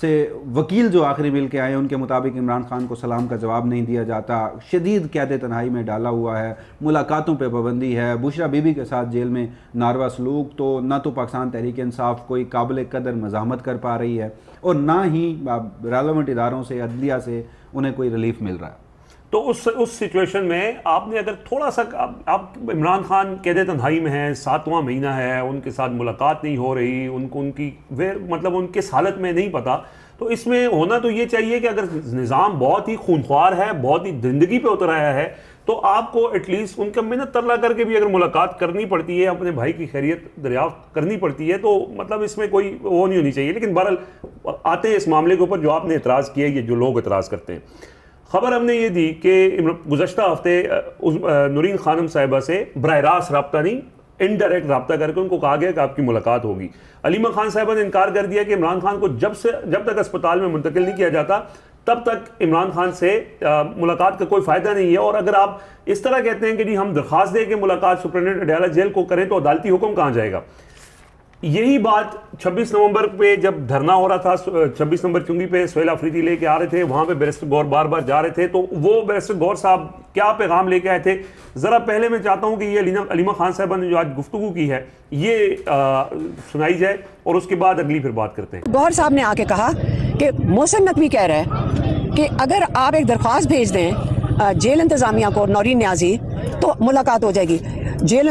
سے وکیل جو آخری مل کے آئے ان کے مطابق عمران خان کو سلام کا جواب نہیں دیا جاتا، شدید قید تنہائی میں ڈالا ہوا ہے، ملاقاتوں پہ پابندی ہے، بشرا بی بی کے ساتھ جیل میں ناروا سلوک، تو نہ تو پاکستان تحریک انصاف کوئی قابل قدر مزاحمت کر پا رہی ہے اور نہ ہی ریلیونٹ اداروں سے، عدلیہ سے انہیں کوئی ریلیف مل رہا ہے۔ تو اس سچویشن میں آپ نے اگر تھوڑا سا، آپ عمران خان قید تنہائی میں ہیں، 7واں مہینہ ہے، ان کے ساتھ ملاقات نہیں ہو رہی، ان کو ان کی مطلب ان کس حالت میں نہیں پتا، تو اس میں ہونا تو یہ چاہیے کہ اگر نظام بہت ہی خونخوار ہے، بہت ہی زندگی پہ اتر آیا ہے، تو آپ کو ایٹ لیسٹ ان کا منت ترلا کر کے بھی اگر ملاقات کرنی پڑتی ہے، اپنے بھائی کی خیریت دریافت کرنی پڑتی ہے، تو مطلب اس میں کوئی وہ نہیں ہونی چاہیے۔ لیکن بہرحال آتے ہیں اس معاملے کے اوپر جو آپ نے اعتراض کیا ہے، یہ جو لوگ اعتراض کرتے ہیں۔ خبر ہم نے یہ دی کہ گزشتہ ہفتے نورین خانم صاحبہ سے براہ راست رابطہ نہیں، انڈائریکٹ رابطہ کر کے ان کو کہا گیا کہ آپ کی ملاقات ہوگی۔ علیمہ خان صاحبہ نے انکار کر دیا کہ عمران خان کو جب تک اسپتال میں منتقل نہیں کیا جاتا تب تک عمران خان سے ملاقات کا کوئی فائدہ نہیں ہے، اور اگر آپ اس طرح کہتے ہیں کہ جی ہم درخواست دیں کہ ملاقات سپرنٹنڈنٹ اڈیالہ جیل کو کریں تو عدالتی حکم کہاں جائے گا؟ یہی بات 26 نومبر پہ جب دھرنا ہو رہا تھا، 26 نمبر چنگی پہ سہیل آفریدی لے کے آ رہے تھے، وہاں پہ بیرسٹر گور بار بار جا رہے تھے، تو وہ بیرسٹر گور صاحب کیا پیغام لے کے آئے تھے؟ ذرا پہلے میں چاہتا ہوں کہ یہ علیمہ خان صاحبہ نے جو آج گفتگو کی ہے یہ سنائی جائے، اور اس کے بعد اگلی پھر بات کرتے ہیں۔ گور صاحب نے آ کے کہا کہ محسن نقوی کہہ رہا ہے کہ اگر آپ ایک درخواست بھیج دیں جیل انتظامیہ کو، نورین نیازی، تو ملاقات ہو جائے گی۔ جیل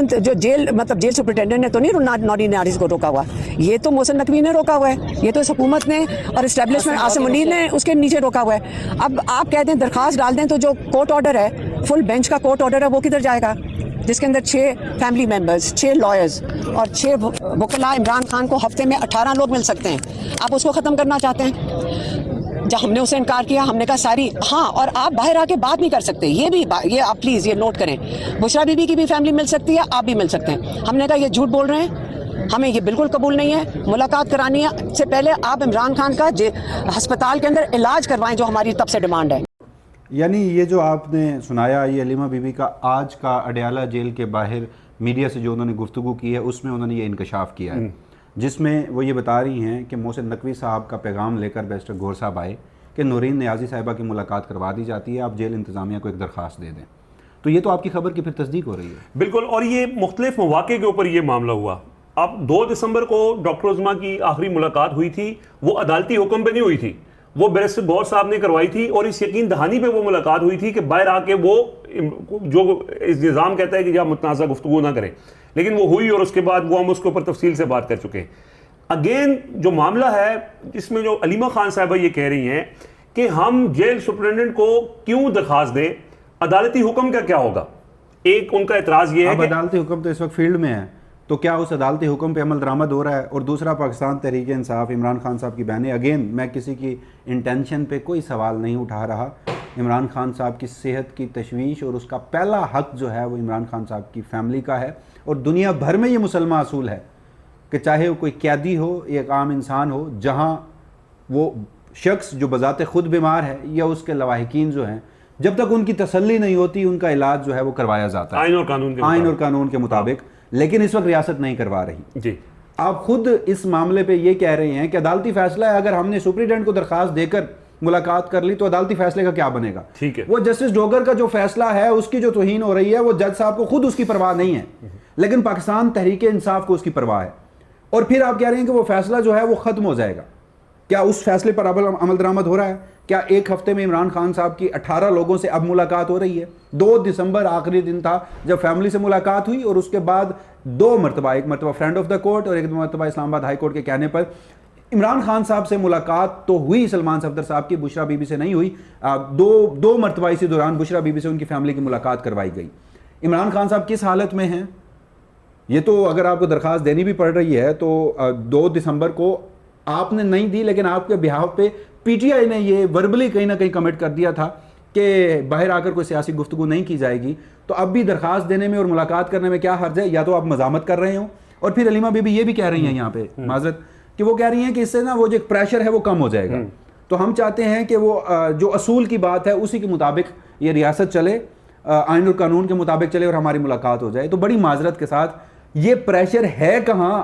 سپرنٹینڈنٹ نے تو نہیں نورین نیازی کو روکا ہوا، یہ تو محسن نقوی نے روکا ہوا ہے، یہ تو اس حکومت نے اور اسٹیبلشمنٹ عاصم منیر نے اس کے نیچے روکا ہوا ہے۔ اب آپ کہہ دیں درخواست ڈال دیں تو جو کورٹ آرڈر ہے، فل بینچ کا کورٹ آرڈر ہے، وہ کدھر جائے گا؟ جس کے اندر 6 فیملی ممبرز، 6 لائرز اور 6 وکلاء عمران خان کو ہفتے میں 18 لوگ مل سکتے ہیں، آپ اس کو ختم کرنا چاہتے ہیں؟ جب ہم نے اسے انکار کیا، ہم نے کہا ساری ہاں، اور آپ باہر آ کے بات نہیں کر سکتے، یہ آپ پلیز یہ نوٹ کریں، بشرا بی بی کی بھی فیملی مل سکتی ہے، آپ بھی مل سکتے ہیں۔ ہم نے کہا یہ جھوٹ بول رہے ہیں، ہمیں یہ بالکل قبول نہیں ہے، ملاقات کرانی ہے، سے پہلے آپ عمران خان کا ہسپتال کے اندر علاج کروائیں، جو ہماری تب سے ڈیمانڈ ہے۔ یعنی یہ جو آپ نے سنایا، یہ علیمہ بی بی کا آج کا اڈیالہ جیل کے باہر میڈیا سے جو انہوں نے گفتگو کی ہے، اس میں انہوں نے یہ انکشاف کیا ہے، جس میں وہ یہ بتا رہی ہیں کہ محسن نقوی صاحب کا پیغام لے کر بیرسٹر گور صاحب آئے کہ نورین نیازی صاحبہ کی ملاقات کروا دی جاتی ہے، آپ جیل انتظامیہ کو ایک درخواست دے دیں۔ تو یہ تو آپ کی خبر کی پھر تصدیق ہو رہی ہے۔ بالکل، اور یہ مختلف مواقع کے اوپر یہ معاملہ ہوا۔ اب 2 دسمبر کو ڈاکٹر عظمیٰ کی آخری ملاقات ہوئی تھی، وہ عدالتی حکم پہ نہیں ہوئی تھی، وہ بیرسٹر گور صاحب نے کروائی تھی، اور اس یقین دہانی پہ وہ ملاقات ہوئی تھی کہ باہر آ کے وہ جو اس نظام کہتا ہے کہ آپ متنازع گفتگو نہ کریں، لیکن وہ ہوئی، اور اس کے بعد وہ ہم اس کے اوپر تفصیل سے بات کر چکے ہیں۔ اگین جو معاملہ ہے جس میں جو علیمہ خان صاحبہ یہ کہہ رہی ہیں کہ ہم جیل سپرنٹنڈنٹ کو کیوں درخواست دیں، عدالتی حکم کا کیا ہوگا؟ ایک ان کا اعتراض یہ ہے کہ عدالتی حکم تو اس وقت فیلڈ میں ہے، تو کیا اس عدالتی حکم پہ عمل درآمد ہو رہا ہے؟ اور دوسرا، پاکستان تحریک انصاف، عمران خان صاحب کی بہنیں، اگین میں کسی کی انٹینشن پہ کوئی سوال نہیں اٹھا رہا، عمران خان صاحب کی صحت کی تشویش اور اس کا پہلا حق جو ہے وہ عمران خان صاحب کی فیملی کا ہے، اور دنیا بھر میں یہ مسلمہ اصول ہے کہ چاہے وہ کوئی قیدی ہو، ایک عام انسان ہو، جہاں وہ شخص جو بذات خود بیمار ہے یا اس کے لواحقین جو ہیں، جب تک ان کی تسلی نہیں ہوتی ان کا علاج جو ہے وہ کروایا جاتا ہے آئین اور قانون کے مطابق، لیکن اس وقت ریاست نہیں کروا رہی۔ جی آپ خود اس معاملے پہ یہ کہہ رہے ہیں کہ عدالتی فیصلہ ہے، اگر ہم نے سپرنٹینڈنٹ کو درخواست دے کر ملاقات کر لی تو عدالتی فیصلے کا کیا بنے گا؟ ٹھیک ہے، وہ جسٹس ڈوگر کا جو فیصلہ ہے اس کی جو توہین ہو رہی ہے، وہ جج صاحب کو خود اس کی پرواہ نہیں ہے، لیکن پاکستان تحریک انصاف کو اس کی پرواہ ہے، اور پھر آپ کہہ رہے ہیں کہ وہ فیصلہ جو ہے وہ ختم ہو جائے گا۔ کیا اس فیصلے پر عمل درآمد ہو رہا ہے؟ کیا ایک ہفتے میں عمران خان صاحب کی 18 لوگوں سے اب ملاقات ہو رہی ہے؟ 2 دسمبر آخری دن تھا جب فیملی سے ملاقات ہوئی، اور اس کے بعد 2 مرتبہ، ایک مرتبہ فرینڈ آف دا کورٹ اور ایک مرتبہ اسلام آباد ہائی کورٹ کے کہنے پر عمران خان صاحب سے ملاقات تو ہوئی، سلمان صفدر صاحب کی، بشرا بی بی سے نہیں ہوئی۔ 2 مرتبہ اسی دوران بشرا بی بی سے ان کی فیملی کی ملاقات کروائی گئی۔ عمران خان صاحب کس حالت میں ہیں؟ یہ تو اگر آپ کو درخواست دینی بھی پڑ رہی ہے تو 2 دسمبر کو آپ نے نہیں دی، لیکن آپ کے بہاف پہ پی ٹی آئی نے یہ وربلی کہیں نہ کہیں کمٹ کر دیا تھا کہ باہر آ کر کوئی سیاسی گفتگو نہیں کی جائے گی، تو اب بھی درخواست دینے میں اور ملاقات کرنے میں کیا حرج ہے؟ یا تو آپ مزاحمت کر رہے ہوں، اور پھر علیمہ بی بی یہ بھی کہہ رہی ہیں یہاں پہ معذرت کہ وہ کہہ رہی ہیں کہ اس سے نا وہ جو پریشر ہے وہ کم ہو جائے گا، تو ہم چاہتے ہیں کہ وہ جو اصول کی بات ہے اسی کے مطابق یہ ریاست چلے، آئین اور قانون کے مطابق چلے اور ہماری ملاقات ہو جائے۔ تو بڑی معذرت کے ساتھ یہ پریشر ہے کہاں؟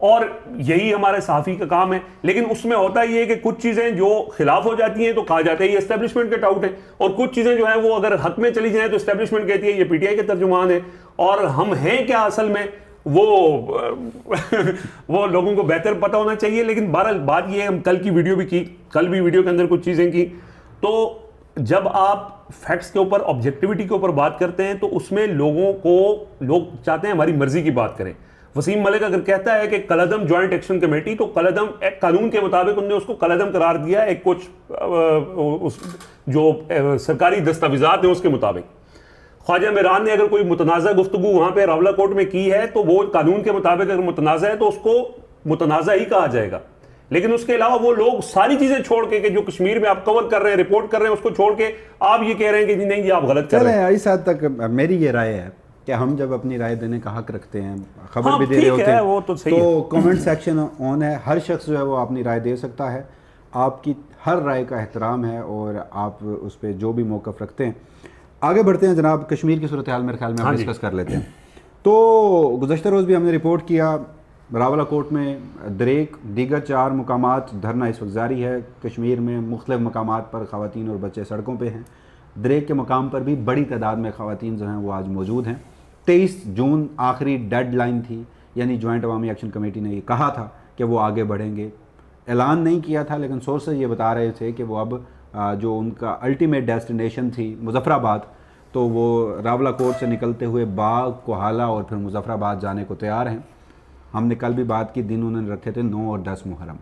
اور یہی ہمارے صحافی کا کام ہے. لیکن اس میں ہوتا یہ ہے کہ کچھ چیزیں جو خلاف ہو جاتی ہیں تو کہا جاتا ہے یہ اسٹیبلشمنٹ کے ٹاؤٹ ہے, اور کچھ چیزیں جو ہیں وہ اگر حق میں چلی جائیں تو اسٹیبلشمنٹ کہتی ہے یہ پی ٹی آئی کے ترجمان ہے. اور ہم ہیں کیا اصل میں وہ لوگوں کو بہتر پتہ ہونا چاہیے. لیکن بہرحال بات یہ ہے, ہم کل کی ویڈیو بھی کی, کل بھی ویڈیو کے اندر کچھ چیزیں کی, تو جب آپ فیکٹس کے اوپر آبجیکٹیوٹی کے اوپر بات کرتے ہیں تو اس میں لوگ چاہتے ہیں ہماری مرضی کی بات کریں. وسیم ملک اگر کہتا ہے کہ کالعدم جوائنٹ ایکشن کمیٹی, تو کالعدم ایک قانون کے مطابق انہوں نے اس کو کالعدم قرار دیا ہے, ایک کچھ جو سرکاری دستاویزات ہیں اس کے مطابق. خواجہ میران نے اگر کوئی متنازع گفتگو وہاں پہ راولہ کوٹ میں کی ہے تو وہ قانون کے مطابق اگر متنازع ہے تو اس کو متنازع ہی کہا جائے گا. لیکن اس کے علاوہ وہ لوگ ساری چیزیں چھوڑ کے کہ جو کشمیر میں آپ کور کر رہے ہیں, رپورٹ کر رہے ہیں, اس کو چھوڑ کے آپ یہ کہہ رہے ہیں کہ نہیں یہ آپ غلط کر رہے ہیں. اس حد تک میری یہ رائے ہے کہ ہم جب اپنی رائے دینے کا حق رکھتے ہیں, خبر بھی دے رہے ہوتے ہیں, تو کامنٹ سیکشن آن ہے, ہر شخص جو ہے وہ اپنی رائے دے سکتا ہے. آپ کی ہر رائے کا احترام ہے اور آپ اس پہ جو بھی موقف رکھتے ہیں. آگے بڑھتے ہیں جناب, کشمیر کی صورتحال میرے خیال میں آپ ڈسکس کر لیتے ہیں. تو گزشتہ روز بھی ہم نے رپورٹ کیا, راولہ کوٹ میں دریک دیگر 4 مقامات دھرنا اس وقت جاری ہے. کشمیر میں مختلف مقامات پر خواتین اور بچے سڑکوں پہ ہیں. دریک کے مقام پر بھی بڑی تعداد میں خواتین جو ہیں وہ آج موجود ہیں. 23 جون آخری ڈیڈ لائن تھی, یعنی جوائنٹ عوامی ایکشن کمیٹی نے یہ کہا تھا کہ وہ آگے بڑھیں گے. اعلان نہیں کیا تھا لیکن سورسز یہ بتا رہے تھے کہ وہ اب جو ان کا الٹیمیٹ ڈیسٹینیشن تھی مظفر آباد, تو وہ راولہ کوٹ سے نکلتے ہوئے باغ, کوہالہ اور پھر مظفر آباد جانے کو تیار ہیں. ہم نے کل بھی بات کی, دن انہوں نے رکھے تھے 9 اور 10 محرم.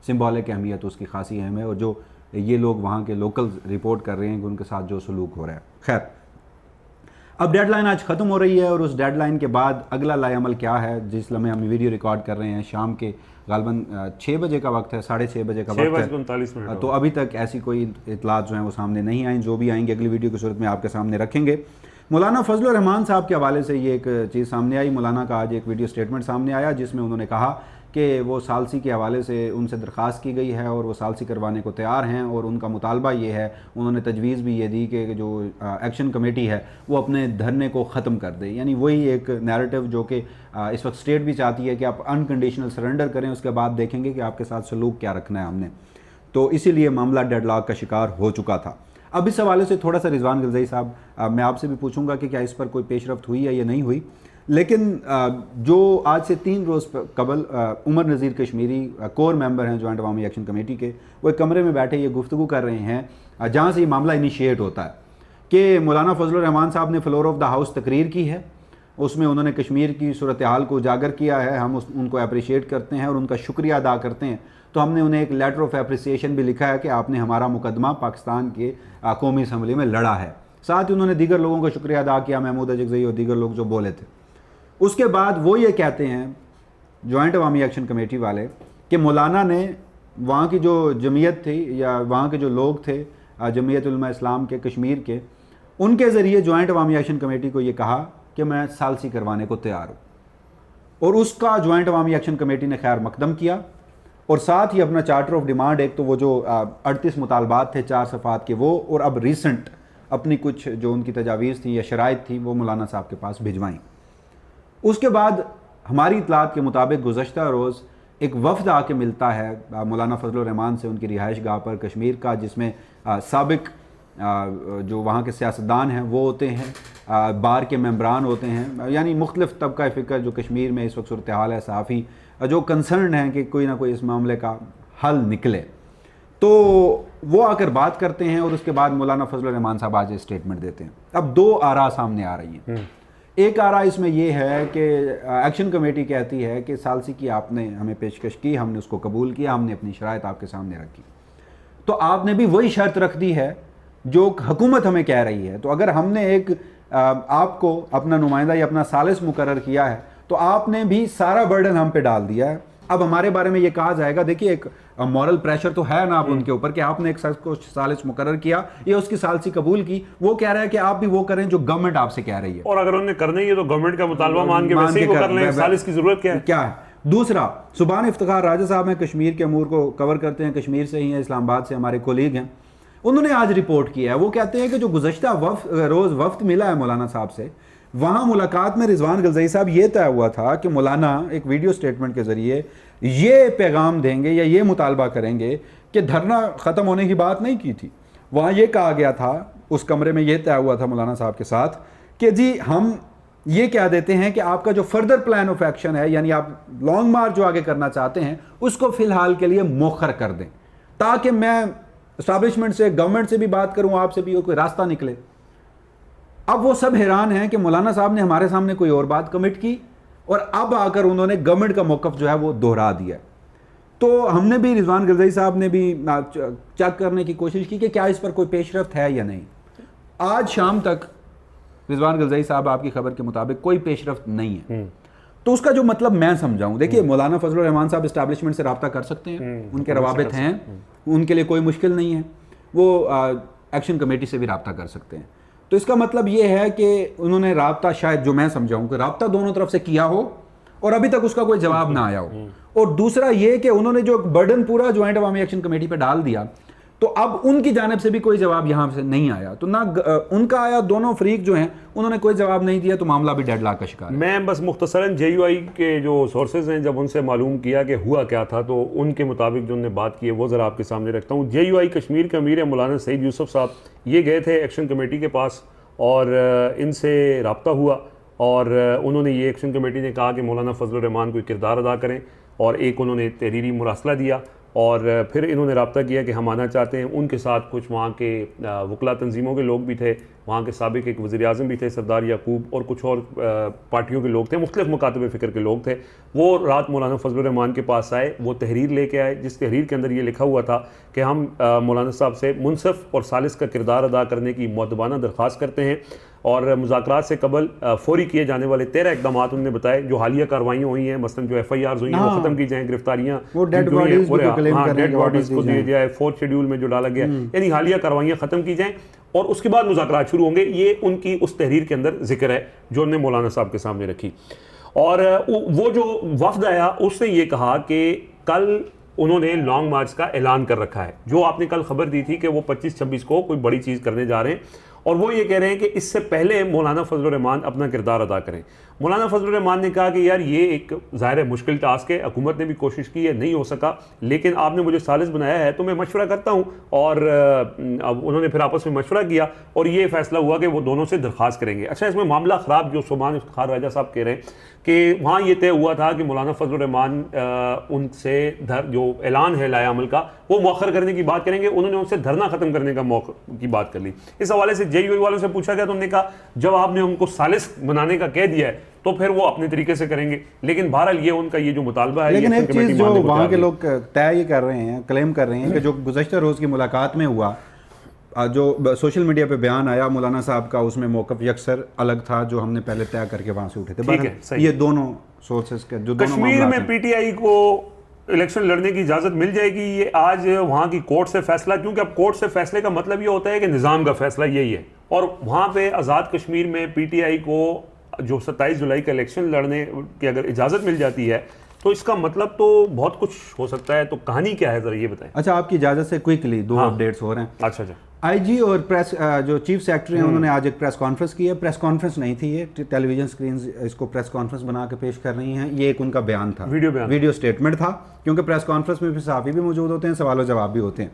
سمبولک اہمیت اس کی خاصی اہم ہے, اور جو یہ لوگ وہاں کے لوکل رپورٹ کر رہے ہیں کہ ان کے ساتھ جو سلوک ہو رہا ہے. خیر, اب ڈیڈ لائن آج ختم ہو رہی ہے, اور اس ڈیڈ لائن کے بعد اگلا لائے عمل کیا ہے, جس لمحے ہم ویڈیو ریکارڈ کر رہے ہیں شام کے غالباً 6 بجے کا وقت ہے, 6:30 بجے کا وقت ہے, تو ابھی تک ایسی کوئی اطلاعات جو ہیں وہ سامنے نہیں آئیں. جو بھی آئیں گے اگلی ویڈیو کی صورت میں آپ کے سامنے رکھیں گے. مولانا فضل الرحمان صاحب کے حوالے سے یہ ایک چیز سامنے آئی. مولانا کا آج ایک ویڈیو سٹیٹمنٹ سامنے آیا جس میں انہوں نے کہا کہ وہ ثالثی کے حوالے سے ان سے درخواست کی گئی ہے اور وہ ثالثی کروانے کو تیار ہیں, اور ان کا مطالبہ یہ ہے, انہوں نے تجویز بھی یہ دی کہ جو ایکشن کمیٹی ہے وہ اپنے دھرنے کو ختم کر دے. یعنی وہی ایک نیریٹو جو کہ اس وقت اسٹیٹ بھی چاہتی ہے کہ آپ انکنڈیشنل سرنڈر کریں, اس کے بعد دیکھیں گے کہ آپ کے ساتھ سلوک کیا رکھنا ہے ہم نے. تو اسی لیے معاملہ ڈیڈ لاک کا شکار ہو چکا تھا. اب اس حوالے سے تھوڑا سا رضوان غلزئی صاحب, میں آپ سے بھی پوچھوں گا کہ کیا اس پر کوئی پیش رفت ہوئی ہے یا نہیں ہوئی. لیکن جو آج سے 3 روز قبل عمر نذیر کشمیری کور ممبر ہیں جوائنٹ عوامی ایکشن کمیٹی کے, وہ ایک کمرے میں بیٹھے یہ گفتگو کر رہے ہیں جہاں سے یہ معاملہ انیشیٹ ہوتا ہے کہ مولانا فضل الرحمان صاحب نے فلور آف دا ہاؤس تقریر کی ہے. اس میں انہوں نے کشمیر کی صورتحال کو اجاگر کیا ہے. ہم ان کو اپریشیٹ کرتے ہیں اور ان کا شکریہ ادا کرتے ہیں. تو ہم نے انہیں ایک لیٹر آف اپریسیشن بھی لکھا ہے کہ آپ نے ہمارا مقدمہ پاکستان کے قومی اسمبلی میں لڑا ہے. ساتھ ہی انہوں نے دیگر لوگوں کا شکریہ ادا کیا, محمود اجگزئی اور دیگر لوگ جو بولے تھے. اس کے بعد وہ یہ کہتے ہیں جوائنٹ عوامی ایکشن کمیٹی والے کہ مولانا نے وہاں کی جو جمعیت تھی یا وہاں کے جو لوگ تھے جمعیت علماء اسلام کے کشمیر کے, ان کے ذریعے جوائنٹ عوامی ایکشن کمیٹی کو یہ کہا کہ میں ثالثی کروانے کو تیار ہوں. اور اس کا جوائنٹ عوامی ایکشن کمیٹی نے خیر مقدم کیا, اور ساتھ ہی اپنا چارٹر آف ڈیمانڈ, ایک تو وہ جو 38 مطالبات تھے 4 صفحات کے وہ, اور اب ریسنٹ اپنی کچھ جو ان کی تجاویز تھیں یا شرائط تھی وہ مولانا صاحب کے پاس بھجوائیں. اس کے بعد ہماری اطلاعات کے مطابق گزشتہ روز ایک وفد آ کے ملتا ہے مولانا فضل الرحمان سے ان کی رہائش گاہ پر کشمیر کا, جس میں سابق جو وہاں کے سیاستدان ہیں وہ ہوتے ہیں, بار کے ممبران ہوتے ہیں, یعنی مختلف طبقہ فکر جو کشمیر میں اس وقت صورتحال ہے, صحافی جو کنسرنڈ ہیں کہ کوئی نہ کوئی اس معاملے کا حل نکلے. تو وہ آ کر بات کرتے ہیں اور اس کے بعد مولانا فضل الرحمان صاحب آج اسٹیٹمنٹ دیتے ہیں. اب 2 آراء سامنے آ رہی ہیں. ایک آراء اس میں یہ ہے کہ ایکشن کمیٹی کہتی ہے کہ ثالثی کی آپ نے ہمیں پیشکش کی, ہم نے اس کو قبول کیا, ہم نے اپنی شرائط آپ کے سامنے رکھی, تو آپ نے بھی وہی شرط رکھ دی ہے جو حکومت ہمیں کہہ رہی ہے. تو اگر ہم نے ایک آپ کو اپنا نمائندہ یا اپنا ثالث مقرر کیا ہے تو آپ نے بھی سارا برڈن ہم پہ ڈال دیا ہے. اب ہمارے بارے میں یہ کہا جائے گا, دیکھیے ایک مورل پریشر تو ہے نا آپ ان کے اوپر کہ آپ نے ایک شخص کو ثالث مقرر کیا یا اس کی ثالثی قبول کی, وہ کہہ رہا ہے کہ آپ بھی وہ کریں جو گورنمنٹ آپ سے کہہ رہی ہے, اور اگر انہوں نے کرنا ہی ہے تو گورنمنٹ کا مطالبہ مان کے ویسے ہی وہ کر لیں, ثالث کی ضرورت کیا ہے. دوسرا, سبحان افتخار راجہ صاحب ہیں, کشمیر کے امور کو کور کرتے ہیں, کشمیر سے ہی ہیں, اسلام آباد سے ہمارے کولیگ ہیں. انہوں نے آج رپورٹ کیا ہے, وہ کہتے ہیں کہ جو گزشتہ روز وفد ملا ہے مولانا صاحب سے, وہاں ملاقات میں رضوان غلزئی صاحب یہ طے ہوا تھا کہ مولانا ایک ویڈیو سٹیٹمنٹ کے ذریعے یہ پیغام دیں گے یا یہ مطالبہ کریں گے کہ دھرنا ختم ہونے کی بات نہیں کی تھی. وہاں یہ کہا گیا تھا, اس کمرے میں یہ طے ہوا تھا مولانا صاحب کے ساتھ کہ جی ہم یہ کہہ دیتے ہیں کہ آپ کا جو فردر پلان آف ایکشن ہے, یعنی آپ لانگ مارچ جو آگے کرنا چاہتے ہیں, اس کو فی الحال کے لیے مؤخر کر دیں تاکہ میں اسٹیبلشمنٹ سے, گورنمنٹ سے بھی بات کروں, آپ سے بھی کوئی راستہ نکلے. اب وہ سب حیران ہیں کہ مولانا صاحب نے ہمارے سامنے کوئی اور بات کمٹ کی اور اب آ کر انہوں نے گورنمنٹ کا موقف جو ہے وہ دہرا دیا. تو ہم نے بھی, رضوان غلزئی صاحب نے بھی چیک کرنے کی کوشش کی کہ کیا اس پر کوئی پیش رفت ہے یا نہیں. آج شام تک رضوان غلزئی صاحب آپ کی خبر کے مطابق کوئی پیش رفت نہیں ہے. تو اس کا جو مطلب میں سمجھاؤں, دیکھیے مولانا فضل الرحمان صاحب اسٹیبلشمنٹ سے رابطہ کر سکتے ہیں, ان کے روابط ہیں, ان کے لیے کوئی مشکل نہیں ہے, وہ ایکشن کمیٹی سے بھی رابطہ کر سکتے ہیں. تو اس کا مطلب یہ ہے کہ انہوں نے رابطہ, شاید جو میں سمجھاؤں کہ رابطہ دونوں طرف سے کیا ہو اور ابھی تک اس کا کوئی جواب نہ آیا ہو. اور دوسرا یہ کہ انہوں نے جو برڈن پورا جوائنٹ عوامی ایکشن کمیٹی پہ ڈال دیا, تو اب ان کی جانب سے بھی کوئی جواب یہاں سے نہیں آیا, تو نہ ان کا آیا, دونوں فریق جو ہیں انہوں نے کوئی جواب نہیں دیا, تو معاملہ بھی ڈیڈ لاک کا شکار ہے. میں بس مختصراً جے یو آئی کے جو سورسز ہیں, جب ان سے معلوم کیا کہ ہوا کیا تھا, تو ان کے مطابق جو انہوں نے بات کی ہے وہ ذرا آپ کے سامنے رکھتا ہوں. جے یو آئی کشمیر کے امیر مولانا سعید یوسف صاحب یہ گئے تھے ایکشن کمیٹی کے پاس اور ان سے رابطہ ہوا, اور انہوں نے یہ ایکشن کمیٹی نے کہا کہ مولانا فضل الرحمان کوئی کردار ادا کریں, اور ایک انہوں نے تحریری مراسلہ دیا, اور پھر انہوں نے رابطہ کیا کہ ہم آنا چاہتے ہیں. ان کے ساتھ کچھ وہاں کے وکلا تنظیموں کے لوگ بھی تھے, وہاں کے سابق ایک وزیر اعظم بھی تھے سردار یعقوب, اور کچھ اور پارٹیوں کے لوگ تھے, مختلف مکاتب فکر کے لوگ تھے. وہ رات مولانا فضل الرحمان کے پاس آئے, وہ تحریر لے کے آئے, جس تحریر کے اندر یہ لکھا ہوا تھا کہ ہم مولانا صاحب سے منصف اور سالس کا کردار ادا کرنے کی مؤدبانہ درخواست کرتے ہیں, اور مذاکرات سے قبل فوری کیے جانے والے 13 اقدامات انہوں نے بتائے جو حالیہ کارروائیاں ہوئی ہیں, مثلا جو ایف آئی آرز ہوئی ہیں وہ ختم کی جائیں, گرفتاریاں ڈیڈ باڈیز کو دیے جائے, 4 شیڈول میں جو ڈالا گیا, یعنی حالیہ کارروائیاں ختم کی جائیں, اور اس کے بعد مذاکرات شروع ہوں گے. یہ ان کی اس تحریر کے اندر ذکر ہے جو انہوں نے مولانا صاحب کے سامنے رکھی. اور وہ جو وفد آیا اس نے یہ کہا کہ کل انہوں نے لانگ مارچ کا اعلان کر رکھا ہے, جو آپ نے کل خبر دی تھی کہ وہ 25-26 کو کوئی بڑی چیز کرنے جا رہے ہیں, اور وہ یہ کہہ رہے ہیں کہ اس سے پہلے مولانا فضل الرحمان اپنا کردار ادا کریں. مولانا فضل الرحمان نے کہا کہ یار یہ ایک ظاہر مشکل ٹاسک ہے, حکومت نے بھی کوشش کی ہے, نہیں ہو سکا, لیکن آپ نے مجھے سالس بنایا ہے تو میں مشورہ کرتا ہوں. اور اب انہوں نے پھر آپس میں مشورہ کیا اور یہ فیصلہ ہوا کہ وہ دونوں سے درخواست کریں گے. اچھا, اس میں معاملہ خراب جو سبحان افتخار راجہ صاحب کہہ رہے ہیں کہ وہاں یہ طے ہوا تھا کہ مولانا فضل الرحمان ان سے جو اعلان ہے لائے عمل کا وہ مؤخر کرنے کی بات کریں گے. انہوں نے ان سے دھرنا ختم کرنے کا موقع کی بات کر لی. اس حوالے سے جے یو والوں سے پوچھا گیا تو انہوں نے کہا جب آپ نے ان کو سالس بنانے کا کہہ دیا ہے تو پھر وہ اپنے طریقے سے کریں گے, لیکن بہرحال یہ ان کا یہ جو مطالبہ ہے. لیکن ایک چیز جو وہاں کے لوگ طے یہ کر رہے ہیں, کلیم کر رہے ہیں کہ جو گزشتہ روز کی ملاقات میں ہوا, جو سوشل میڈیا پہ بیان آیا مولانا صاحب کا, اس میں موقف یکسر الگ تھا جو ہم نے پہلے طے کر کے وہاں سے اٹھے تھے. یہ دونوں سورسز کے جو کشمیر میں پی ٹی آئی کو الیکشن لڑنے کی اجازت مل جائے گی, یہ آج وہاں کی کورٹ سے فیصلہ, کیونکہ اب کورٹ سے فیصلے کا مطلب یہ ہوتا ہے کہ نظام کا فیصلہ یہی ہے, اور وہاں پہ آزاد کشمیر میں پی ٹی آئی کو جو 27 جولائی کا الیکشن لڑنے کی اگر اجازت مل جاتی ہے تو اس کا مطلب تو بہت کچھ ہو سکتا ہے. تو کہانی کیا ہے ذرا یہ بتائیں. اچھا, آپ کی اجازت سے کوئکلی 2 اپڈیٹس ہو رہے ہیں. اچھا, آئی جی اور پریس جو چیف سیکرٹری ہیں انہوں نے آج ایک پریس کانفرنس کی ہے. پریس کانفرنس نہیں تھی, یہ ٹیلی ویژن سکرینز اس کو پریس کانفرنس بنا کے پیش کر رہی ہیں. یہ ایک ان کا بیان تھا, ویڈیو سٹیٹمنٹ تھا, کیونکہ پریس کانفرنس میں بھی صحافی بھی موجود ہوتے ہیں, سوال و جواب بھی ہوتے ہیں.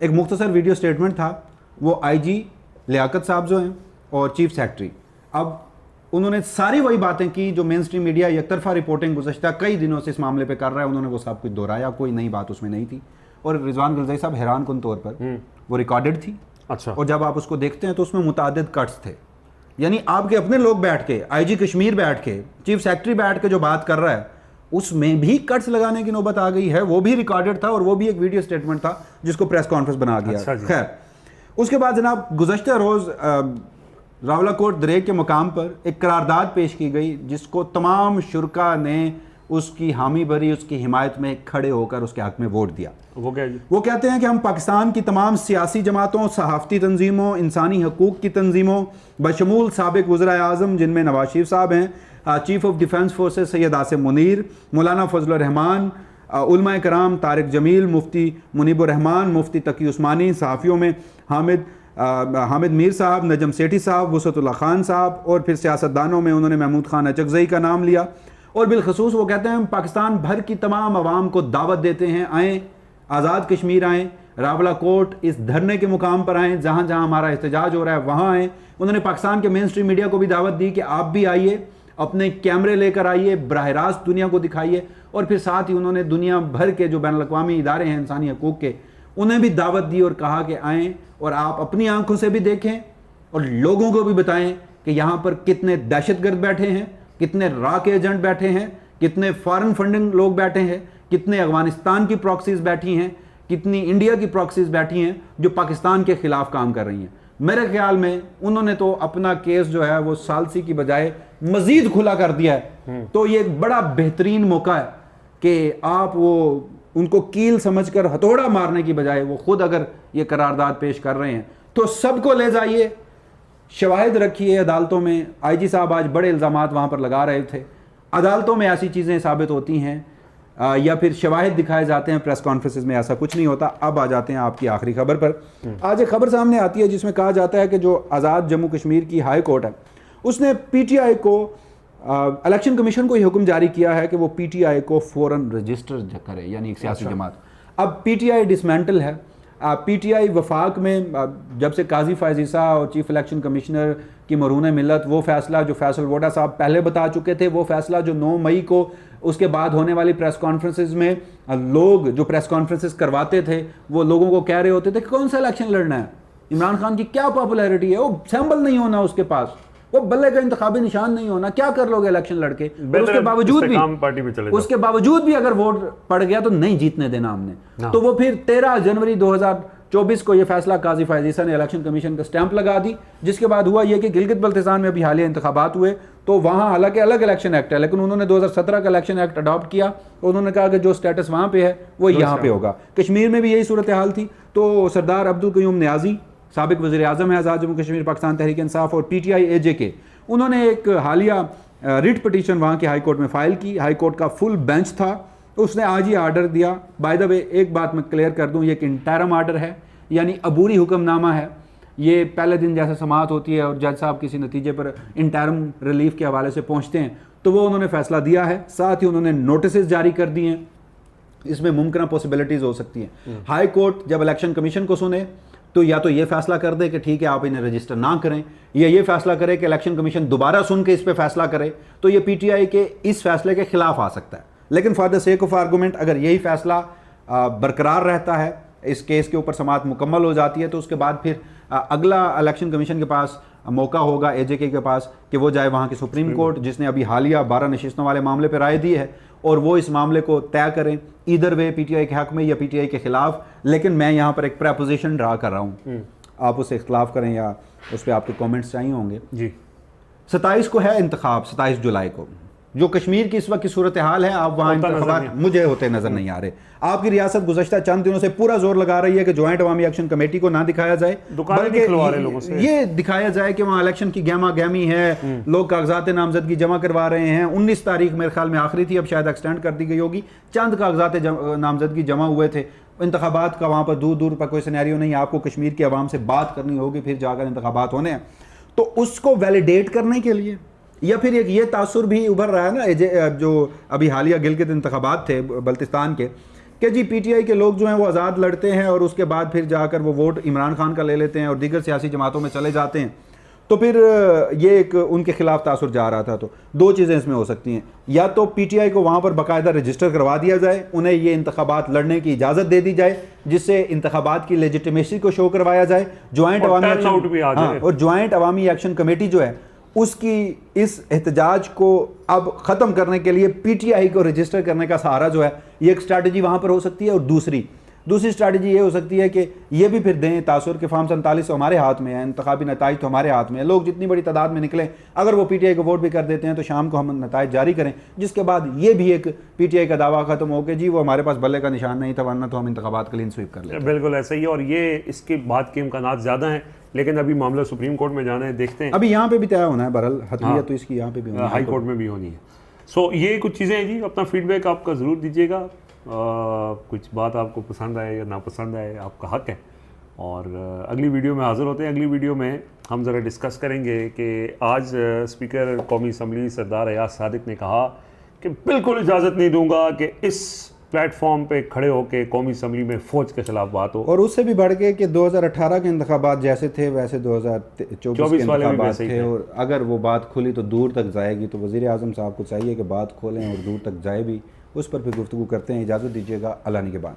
ایک مختصر ویڈیو سٹیٹمنٹ تھا, وہ آئی جی لیاقت صاحب جو ہیں اور چیف سیکرٹری, اب انہوں نے ساری وہی باتیں کی جو مین اسٹریم میڈیا یک طرفہ رپورٹنگ گزشتہ کئی دنوں سے اس معاملے پہ کر رہا ہے. انہوں نے وہ سب کچھ دہرایا, کوئی نئی بات اس میں نہیں تھی. اور رضوان غلزئی صاحب حیران کن طور پر وہ ریکارڈڈ تھی. اچھا, اور جب آپ اس کو دیکھتے ہیں تو اس میں متعدد کٹس تھے, یعنی آپ کے اپنے لوگ بیٹھ کے, آئی جی کشمیر بیٹھ کے, چیف سیکرٹری بیٹھ کے جو بات کر رہا ہے اس میں بھی کٹس لگانے کی نوبت آ گئی ہے. وہ بھی ریکارڈڈ تھا اور وہ بھی ایک ویڈیو سٹیٹمنٹ تھا جس کو پریس کانفرنس بنا دیا. خیر, اس کے بعد جناب گزشتہ روز راولہ کوٹ دریک کے مقام پر ایک قرارداد پیش کی گئی جس کو تمام شرکا نے اس کی حامی بھری, اس کی حمایت میں کھڑے ہو کر اس کے حق میں ووٹ دیا. وہ کیا جی؟ وہ کہتے ہیں کہ ہم پاکستان کی تمام سیاسی جماعتوں, صحافتی تنظیموں, انسانی حقوق کی تنظیموں بشمول سابق وزراء اعظم جن میں نواز شریف صاحب ہیں, chief of defence forces Syed Asim Munir, مولانا فضل الرحمان, علماء کرام طارق جمیل, مفتی منیب الرحمان, مفتی تقی عثمانی, صحافیوں میں حامد حامد میر صاحب, نجم سیٹھی صاحب, وسعت اللہ خان صاحب, اور پھر سیاستدانوں میں انہوں نے محمود خان اچکزئی کا نام لیا. اور بالخصوص وہ کہتے ہیں ہم پاکستان بھر کی تمام عوام کو دعوت دیتے ہیں, آئیں آزاد کشمیر آئیں, راولہ کوٹ اس دھرنے کے مقام پر آئیں, جہاں جہاں ہمارا احتجاج ہو رہا ہے وہاں آئیں. انہوں نے پاکستان کے مین سٹریم میڈیا کو بھی دعوت دی کہ آپ بھی آئیے, اپنے کیمرے لے کر آئیے, براہ راست دنیا کو دکھائیے. اور پھر ساتھ ہی انہوں نے دنیا بھر کے جو بین الاقوامی ادارے ہیں انسانی حقوق کے, انہیں بھی دعوت دی اور کہا کہ آئیں اور آپ اپنی آنکھوں سے بھی دیکھیں اور لوگوں کو بھی بتائیں کہ یہاں پر کتنے دہشت گرد بیٹھے ہیں, کتنے را کے ایجنٹ بیٹھے ہیں, کتنے فارن فنڈنگ لوگ بیٹھے ہیں, کتنے افغانستان کی پراکسیز بیٹھی ہیں, کتنی انڈیا کی پراکسیز بیٹھی ہیں جو پاکستان کے خلاف کام کر رہی ہیں. میرے خیال میں انہوں نے تو اپنا کیس جو ہے وہ ثالثی کی بجائے مزید کھلا کر دیا ہے. تو یہ ایک بڑا بہترین موقع ہے کہ آپ وہ ان کو کیل سمجھ کر ہتھوڑا مارنے کی بجائے وہ خود اگر یہ قرارداد پیش کر رہے ہیں تو سب کو لے جائیے, شواہد رکھیے عدالتوں میں. آئی جی صاحب آج بڑے الزامات وہاں پر لگا رہے تھے, عدالتوں میں ایسی چیزیں ثابت ہوتی ہیں یا پھر شواہد دکھائے جاتے ہیں, پریس کانفرنسز میں ایسا کچھ نہیں ہوتا. اب آ جاتے ہیں آپ کی آخری خبر پر. آج ایک خبر سامنے آتی ہے جس میں کہا جاتا ہے کہ جو آزاد جموں کشمیر کی ہائی کورٹ ہے اس نے پی ٹی آئی کو, الیکشن کمیشن کو یہ حکم جاری کیا ہے کہ وہ پی ٹی آئی کو فوراً رجسٹر کرے, یعنی ایک سیاسی جماعت. اب پی ٹی آئی ڈسمینٹل ہے. پی ٹی آئی وفاق میں جب سے قاضی فائز عیسیٰ اور چیف الیکشن کمشنر کی مرہون ملت, وہ فیصلہ جو فیصل ووٹا صاحب پہلے بتا چکے تھے, وہ فیصلہ جو 9 مئی کو اس کے بعد ہونے والی پریس کانفرنسز میں لوگ جو پریس کانفرنسز کرواتے تھے وہ لوگوں کو کہہ رہے ہوتے تھے کہ کون سا الیکشن لڑنا ہے, عمران خان کی کیا پاپولیرٹی ہے, وہ سیمبل نہیں ہونا اس کے پاس, وہ بلے کا انتخابی نشان نہیں ہونا, کیا کر لوگے الیکشن لڑ کے. اس کے باوجود بھی اگر ووٹ پڑ گیا تو نہیں جیتنے دینا ہم نے. تو وہ پھر 13 جنوری 2024 کو یہ فیصلہ قاضی فائز عیسیٰ نے الیکشن کمیشن کا سٹیمپ لگا دی, جس کے بعد ہوا یہ کہ گلگت بلتستان میں ابھی حالیہ انتخابات ہوئے تو وہاں حالانکہ الگ الیکشن ایکٹ ہے, لیکن انہوں نے 2017 کا الیکشن ایکٹ اڈاپٹ کیا. انہوں نے کہا کہ جو سٹیٹس وہاں پہ ہے وہ یہاں پہ ہوگا. کشمیر میں بھی یہی صورتحال تھی. تو سردار عبدالقیوم نیازی, سابق وزیر اعظم ہے آزاد جموں کشمیر پاکستان تحریک انصاف, اور پی ٹی آئی اے جے کے, انہوں نے ایک حالیہ ریٹ پٹیشن وہاں کی ہائی کورٹ میں فائل کی. ہائی کورٹ کا فل بینچ تھا, اس نے آج ہی آرڈر دیا. بائی دا وے ایک بات میں کلیئر کر دوں, یہ ایک انٹرم آرڈر ہے, یعنی عبوری حکم نامہ ہے. یہ پہلے دن جیسے سماعت ہوتی ہے اور جج صاحب کسی نتیجے پر انٹرم ریلیف کے حوالے سے پہنچتے ہیں تو وہ انہوں نے فیصلہ دیا ہے. ساتھ ہی انہوں نے نوٹسز جاری کر دیے ہیں, اس میں ممکنہ پاسبلٹیز ہو سکتی ہیں. ہائی کورٹ جب الیکشن کمیشن کو سنے تو یا تو یہ فیصلہ کر دے کہ ٹھیک ہے آپ انہیں رجسٹر نہ کریں, یا یہ فیصلہ کرے کہ الیکشن کمیشن دوبارہ سن کے اس پہ فیصلہ کرے, تو یہ پی ٹی آئی کے اس فیصلے کے خلاف آ سکتا ہے. لیکن for the sake of argument اگر یہی فیصلہ برقرار رہتا ہے, اس کیس کے اوپر سماعت مکمل ہو جاتی ہے, تو اس کے بعد پھر اگلا الیکشن کمیشن کے پاس موقع ہوگا, اے جے کے پاس, کہ وہ جائے وہاں کی سپریم کورٹ جس نے ابھی حالیہ 12 نشستوں والے معاملے پہ رائے دی ہے, اور وہ اس معاملے کو طے کریں either way, P T I کے حق میں یا پی ٹی آئی کے خلاف. لیکن میں یہاں پر ایک پریپوزیشن ڈرا کر رہا ہوں, آپ اس سے اختلاف کریں یا اس پہ آپ کے کومنٹس چاہیے ہوں گے. جی 27 کو ہے انتخاب, 27 جولائی کو. جو کشمیر کی اس وقت کی صورتحال ہے, آپ وہاں انتخابات مجھے ہوتے نظر نہیں آ رہے. آپ کی ریاست گزشتہ چند دنوں سے پورا زور لگا رہی ہے کہ جوائنٹ عوامی ایکشن کمیٹی کو نہ دکھایا جائے, بلکہ یہ دکھایا جائے کہ وہاں الیکشن کی گہما گہمی ہے, لوگ کاغذات نامزدگی جمع کروا رہے ہیں. 19 تاریخ میرے خیال میں آخری تھی, اب شاید ایکسٹینڈ کر دی گئی ہوگی. چند کاغذات نامزدگی جمع ہوئے تھے. انتخابات کا وہاں پر دور دور پر کوئی سینیریو نہیں, آپ کو کشمیر کی عوام سے بات کرنی ہوگی, پھر جا کر انتخابات ہونے ہیں. تو اس کو ویلیڈیٹ کرنے کے لیے, یا پھر ایک یہ تاثر بھی ابھر رہا ہے نا جو ابھی حالیہ گلگت انتخابات تھے بلتستان کے, کہ جی پی ٹی آئی کے لوگ جو ہیں وہ آزاد لڑتے ہیں اور اس کے بعد پھر جا کر وہ ووٹ عمران خان کا لے لیتے ہیں اور دیگر سیاسی جماعتوں میں چلے جاتے ہیں. تو پھر یہ ایک ان کے خلاف تاثر جا رہا تھا. تو دو چیزیں اس میں ہو سکتی ہیں, یا تو پی ٹی آئی کو وہاں پر باقاعدہ رجسٹر کروا دیا جائے, انہیں یہ انتخابات لڑنے کی اجازت دے دی جائے جس سے انتخابات کی لیجیٹیمیسی کو شو کروایا جائے. جوائنٹ عوامی ایکشن کمیٹی جو ہے اس کی اس احتجاج کو اب ختم کرنے کے لیے پی ٹی آئی کو رجسٹر کرنے کا سہارا جو ہے, یہ ایک اسٹریٹجی وہاں پر ہو سکتی ہے. اور دوسری اسٹریٹجی یہ ہو سکتی ہے کہ یہ بھی پھر دیں تاثر کے فارم 47 تو ہمارے ہاتھ میں ہے, انتخابی نتائج تو ہمارے ہاتھ میں ہے, لوگ جتنی بڑی تعداد میں نکلیں, اگر وہ پی ٹی آئی کو ووٹ بھی کر دیتے ہیں تو شام کو ہم نتائج جاری کریں, جس کے بعد یہ بھی ایک پی ٹی آئی کا دعویٰ ختم ہو کہ جی وہ ہمارے پاس بلے کا نشان نہیں تھا, ورنہ تو ہم انتخابات کلین سویپ کر لیتے. بالکل ایسا ہی ہے, اور یہ اس کے بعد کے امکانات زیادہ ہیں, لیکن ابھی معاملہ سپریم کورٹ میں جانا ہے, دیکھتے ہیں. ابھی یہاں پہ بھی طے ہونا ہے, بہرحال حتمیت تو اس کی یہاں پہ بھی ہونی ہے, ہائی کورٹ میں بھی ہونی ہے. سو یہ کچھ چیزیں ہیں جی. اپنا فیڈ بیک آپ کا ضرور دیجیے گا, کچھ بات آپ کو پسند آئے یا ناپسند آئے, آپ کا حق ہے. اور اگلی ویڈیو میں حاضر ہوتے ہیں. اگلی ویڈیو میں ہم ذرا ڈسکس کریں گے کہ آج اسپیکر قومی اسمبلی سردار ایاز صادق نے کہا کہ بالکل اجازت نہیں دوں گا کہ اس پلیٹ فارم پہ کھڑے ہو کے قومی اسمبلی میں فوج کے خلاف بات ہو. اور اس سے بھی بڑھ کے کہ 2018 کے انتخابات جیسے تھے ویسے 2024 کے انتخابات تھے, اور اگر وہ بات کھلی تو دور تک جائے گی, تو وزیر اعظم صاحب کو چاہیے کہ بات کھولیں اور دور تک جائے بھی. اس پر بھی گفتگو کرتے ہیں. اجازت دیجیے گا, اللہ نگہبان.